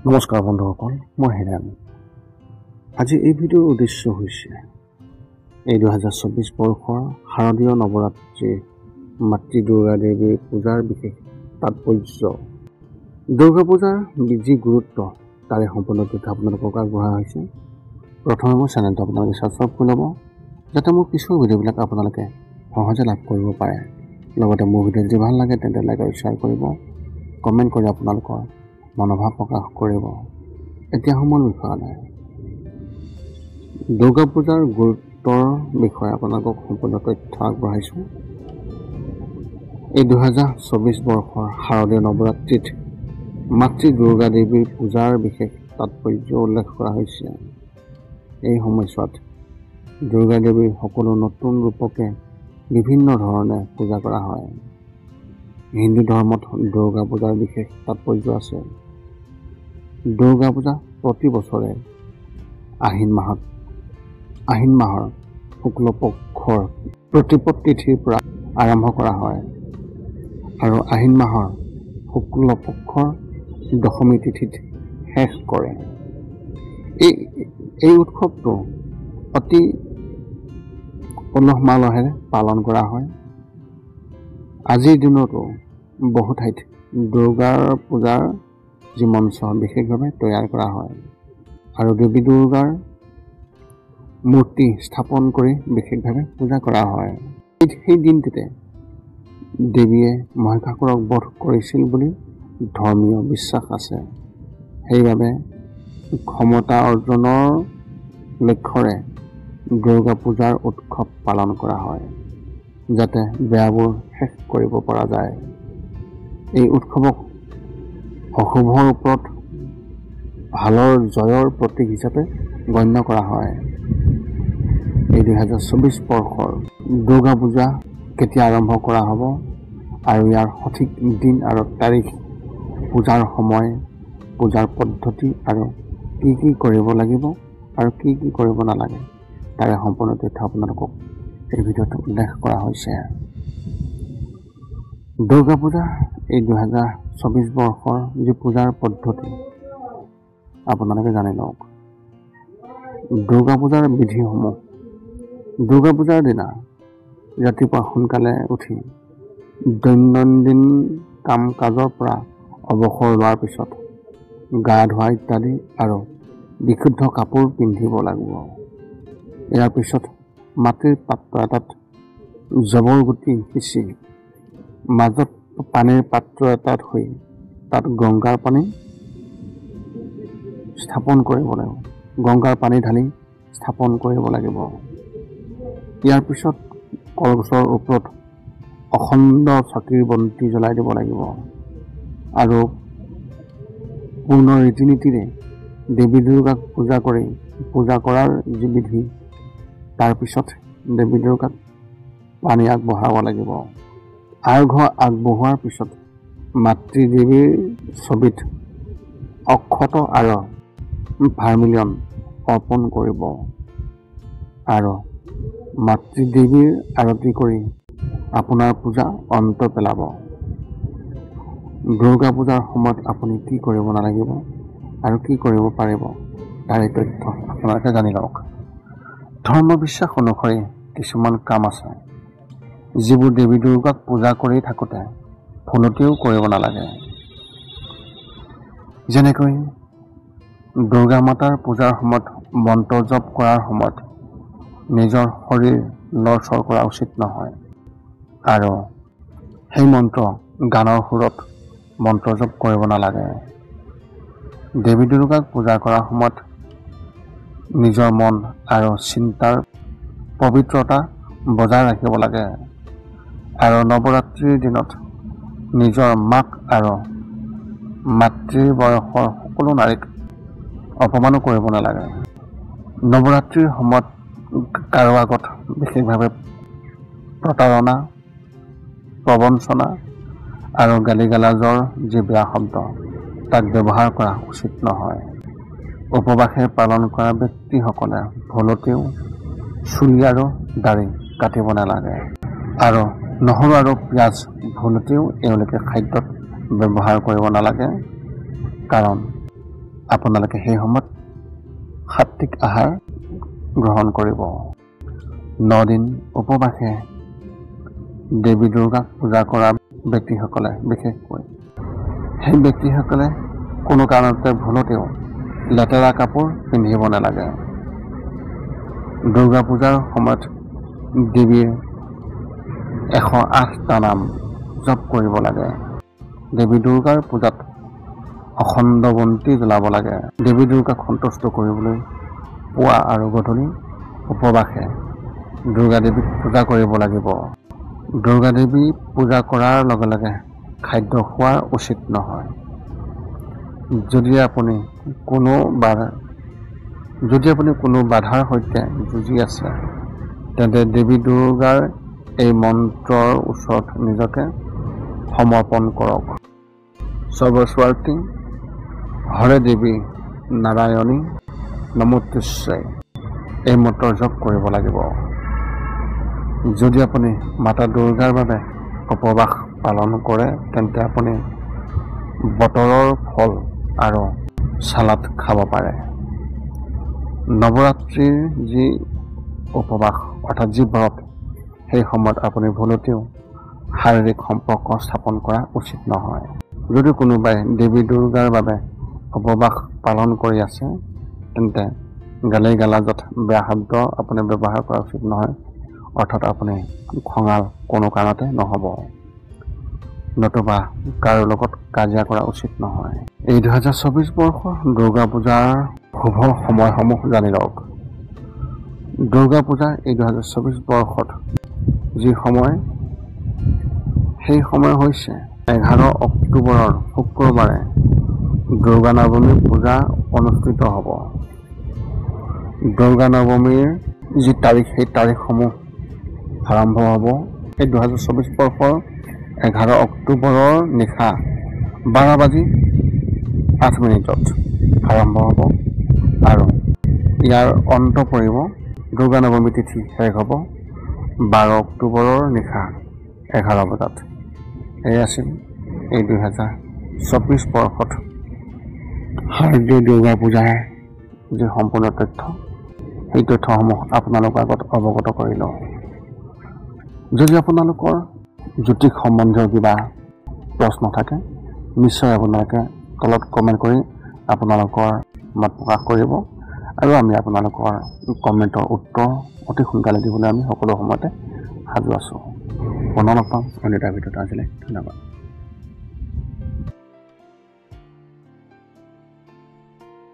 নমস্কাৰ বন্ধুসকল, মই হিৰাণ। আজি এই ভিডিঅ'ৰ উদ্দেশ্য হৈছে এই 2024 বৰ্ষৰ শাৰদীয় নৱৰাত্ৰি মাতৃ দুৰ্গা দেৱীৰ পূজাৰ বিশেষ তাৎপৰ্য। দুৰ্গা পূজাৰ যি গুৰুত্ব তাৰে সম্পূৰ্ণ তথ্য আপোনালোকক আগবঢ়া হৈছে। প্ৰথমে মোৰ চেনেলটো আপোনালোকে ছাবস্ক্ৰাইব কৰি ল'ব, যাতে মোৰ কিছু ভিডিঅ'বিলাক আপোনালোকে সহজে লাভ কৰিব পাৰে। লগতে মোৰ ভিডিঅ' যদি ভাল লাগে তেন্তে লাইক আৰু শ্বেয়াৰ কৰিব, কমেণ্ট কৰি আপোনালোকৰ মনোভাৱ প্ৰকাশ কৰিব। এতিয়া মূল বিষয়লৈ। দুৰ্গা পূজাৰ গুৰুত্বৰ বিষয়ে আপোনালোকক সম্পূৰ্ণ তথ্য আগবঢ়াইছোঁ। এই 2024 বৰ্ষৰ শাৰদীয় নৱৰাত্ৰিত মাতৃ দুৰ্গা দেৱীৰ পূজাৰ বিশেষ তাৎপৰ্য উল্লেখ কৰা হৈছে। এই সময়ছোৱাত দুৰ্গা দেৱীৰ সকলো নতুন ৰূপকে বিভিন্ন ধৰণে পূজা কৰা হয়। হিন্দু ধৰ্মত দুৰ্গা পূজাৰ বিশেষ তাৎপৰ্য আছে। দুৰ্গা পূজা প্ৰতি বছৰে আহিন মাহৰ শুক্ল পক্ষৰ প্ৰতিপদ তিথিৰ পৰা আৰম্ভ কৰা হয় আৰু আহিন মাহৰ শুক্ল পক্ষৰ দশমী তিথিত শেষ কৰে। এই উৎসৱটো অতি উলহ মালহেৰে পালন কৰা হয়। আজিৰ দিনতো বহু ঠাইত দুৰ্গাৰ পূজাৰ যি মঞ্চ বিশেষভাৱে তৈয়াৰ কৰা হয় আৰু দেৱী দুৰ্গাৰ মূৰ্তি স্থাপন কৰি বিশেষভাৱে পূজা কৰা হয়। সেই দিনটোতে দেৱীয়ে মহিষাসুৰক বধ কৰিছিল বুলি ধৰ্মীয় বিশ্বাস আছে। সেইবাবে ক্ষমতা অৰ্জনৰ লক্ষ্যৰে দুৰ্গা পূজাৰ উৎসৱ পালন কৰা হয়, যাতে বেয়াবোৰ শেষ কৰিব পৰা যায়। এই উৎসৱক অশুভৰ ওপৰত ভালৰ জয়ৰ প্ৰতীক হিচাপে গণ্য কৰা হয়। এই 2024 বৰ্ষৰ দুৰ্গা পূজা কেতিয়া আৰম্ভ কৰা হ'ব আৰু ইয়াৰ সঠিক দিন আৰু তাৰিখ, পূজাৰ সময়, পূজাৰ পদ্ধতি আৰু কি কৰিব লাগিব আৰু কি কৰিব নালাগে তাৰে সম্পূৰ্ণ তথ্য আপোনালোকক এই ভিডিঅ'ত উল্লেখ কৰা হৈছে। দুৰ্গা পূজা এই 2024 বৰ্ষৰ যি পূজাৰ পদ্ধতি আপোনালোকে জানি লওক। দুৰ্গা পূজাৰ বিধিসমূহ। দুৰ্গা পূজাৰ দিনা ৰাতিপুৱা সোনকালে উঠি দৈনন্দিন কাম কাজৰ পৰা অৱসৰ লোৱাৰ পিছত গা ধোৱা ইত্যাদি আৰু বিশুদ্ধ কাপোৰ পিন্ধিব লাগিব। ইয়াৰ পিছত মাটিৰ পাত্ৰ এটাত জবৰ গুটি সিঁচি মাজত পানীৰ পাত্ৰ এটা থৈ তাত গংগাৰ পানী স্থাপন কৰিব লাগিব। গংগাৰ পানী ঢালি স্থাপন কৰিব লাগিব। ইয়াৰ পিছত কলগছৰ ওপৰত অখণ্ড চাকিৰ বন্তি জ্বলাই দিব লাগিব আৰু পূৰ্ণ ৰীতি নীতিৰে দেৱী দুৰ্গাক পূজা কৰাৰ যি বিধি, তাৰ পিছত দেৱী দুৰ্গাক পানী আগবঢ়াব লাগিব। আৰ্ঘ আগবঢ়োৱাৰ পিছত মাতৃ দেৱীৰ ছবিত অক্ষত আৰু ভাৰ্মিলিয়ন অৰ্পণ কৰিব আৰু মাতৃ দেৱীৰ আৰতি কৰি আপোনাৰ পূজা অন্ত পেলাব। দুৰ্গা পূজাৰ সময়ত আপুনি কি কৰিব নালাগিব আৰু কি কৰিব পাৰিব তাৰে তথ্য আপোনালোকে জানি লওক। ধৰ্ম বিশ্বাস অনুসৰি কিছুমান কাম আছে যিবোৰ দেৱী দুৰ্গাক পূজা কৰি থাকোঁতে ভুলতেও কৰিব নালাগে। যেনেকৈ দুৰ্গা মাতাৰ পূজাৰ সময়ত মন্ত্ৰ জপ কৰাৰ সময়ত নিজৰ শৰীৰ লৰচৰ কৰা উচিত নহয় আৰু সেই মন্ত্ৰ গানৰ সুৰত মন্ত্ৰ জপ কৰিব নালাগে। দেৱী দুৰ্গাক পূজা কৰাৰ সময়ত নিজৰ মন আৰু চিন্তাৰ পবিত্ৰতা বজাই ৰাখিব লাগে আৰু নৱৰাত্ৰিৰ দিনত নিজৰ মাক আৰু মাতৃৰ বয়সৰ সকলো নাৰীক অপমানো কৰিব নালাগে। নৱৰাত্ৰিৰ সময়ত কাৰো আগত বিশেষভাৱে প্ৰতাৰণা, প্ৰবঞ্চনা আৰু গালিগালাজৰ যি বেয়া শব্দ তাক ব্যৱহাৰ কৰা উচিত নহয়। উপবাসে পালন কৰা ব্যক্তিসকলে ভুলতেও চুলি আৰু দাড়ি কাটিব নালাগে আৰু নহৰু আৰু পিঁয়াজ ভুলতেও এওঁলোকে খাদ্যত ব্যৱহাৰ কৰিব নালাগে, কাৰণ আপোনালোকে সেই সময়ত সাত্বিক আহাৰ গ্ৰহণ কৰিব। 9 দিন উপবাসে দেৱী দুৰ্গাক পূজা কৰা ব্যক্তিসকলে বিশেষকৈ সেই ব্যক্তিসকলে কোনো কাৰণতে ভুলতেও লেতেৰা কাপোৰ পিন্ধিব নালাগে। দুৰ্গা পূজাৰ সময়ত দেৱীৰ 108টা নাম জপ কৰিব লাগে। দেৱী দুৰ্গাৰ পূজাত অখণ্ড বন্তি জ্বলাব লাগে। দেৱী দুৰ্গাক সন্তুষ্ট কৰিবলৈ পুৱা আৰু গধূলি উপবাসে দুৰ্গা দেৱীক পূজা কৰিব লাগিব। দুৰ্গা দেৱী পূজা কৰাৰ লগে লগে খাদ্য খোৱাৰ উচিত নহয়। যদি আপুনি কোনো বাধাৰ সৈতে যুঁজি আছে, তেন্তে দেৱী দুৰ্গাৰ এই মন্ত্ৰৰ ওচৰত নিজকে সমৰ্পণ কৰক। সৰ্বস্বাৰ্থী হৰে দেৱী নাৰায়ণী নমোতুস্যৈ এই মন্ত্ৰ জপ কৰিব লাগিব। যদি আপুনি মাতা দুৰ্গাৰ বাবে উপবাস পালন কৰে, তেন্তে আপুনি বতৰৰ ফল আৰু চালাড খাব পাৰে। নৱৰাত্ৰিৰ যি উপবাস অৰ্থাৎ যি ব্ৰত, সেই সময়ত আপুনি ভুলতেও শাৰীৰিক সম্পৰ্ক স্থাপন কৰা উচিত নহয়। যদি কোনোবাই দেৱী দুৰ্গাৰ বাবে উপবাস পালন কৰি আছে, তেন্তে গালি গালাজত বেয়া শব্দ আপুনি ব্যৱহাৰ কৰা উচিত নহয়। অৰ্থাৎ আপুনি খঙাল কোনো কাৰণতে নহ'ব, নতুবা কাৰো লগত কাজিয়া কৰা উচিত নহয়। এই 2024 বৰ্ষৰ দুৰ্গা পূজাৰ শুভ সময়সমূহ জানি লওক। দুৰ্গা পূজাৰ এই 2024 বৰ্ষত যি সময়, সেই সময় হৈছে 11 অক্টোবৰৰ শুক্ৰবাৰে দুৰ্গা নৱমী পূজা অনুষ্ঠিত হ'ব। দুৰ্গা নৱমীৰ যি তাৰিখ, সেই তাৰিখসমূহ আৰম্ভ হ'ব এই 2024 বৰ্ষৰ 11 অক্টোবৰৰ নিশা 12:08 আৰম্ভ হ'ব আৰু ইয়াৰ অন্ত পৰিব দুৰ্গা নৱমী তিথি শেষ হ'ব 12 অক্টোবৰৰ নিশা 11 বজাত। এই আছিল এই 2024 বৰ্ষত শাৰদীয় দুৰ্গা পূজাৰ যি সম্পূৰ্ণ তথ্য, সেই তথ্যসমূহ আপোনালোকৰ আগত অৱগত কৰি লওঁ। যদি আপোনালোকৰ জ্যোতিষ সম্বন্ধীয় কিবা প্ৰশ্ন থাকে, নিশ্চয় আপোনালোকে তলত কমেণ্ট কৰি আপোনালোকৰ মত প্ৰকাশ কৰিব আৰু আমি আপোনালোকৰ কমেণ্টৰ উত্তৰ অতি সোনকালে দিবলৈ আমি সকলো সময়তে সাজু আছোঁ। পুনৰ লগ পাম অন্য এটা ভিডিঅ'ত। আজিলৈ ধন্যবাদ।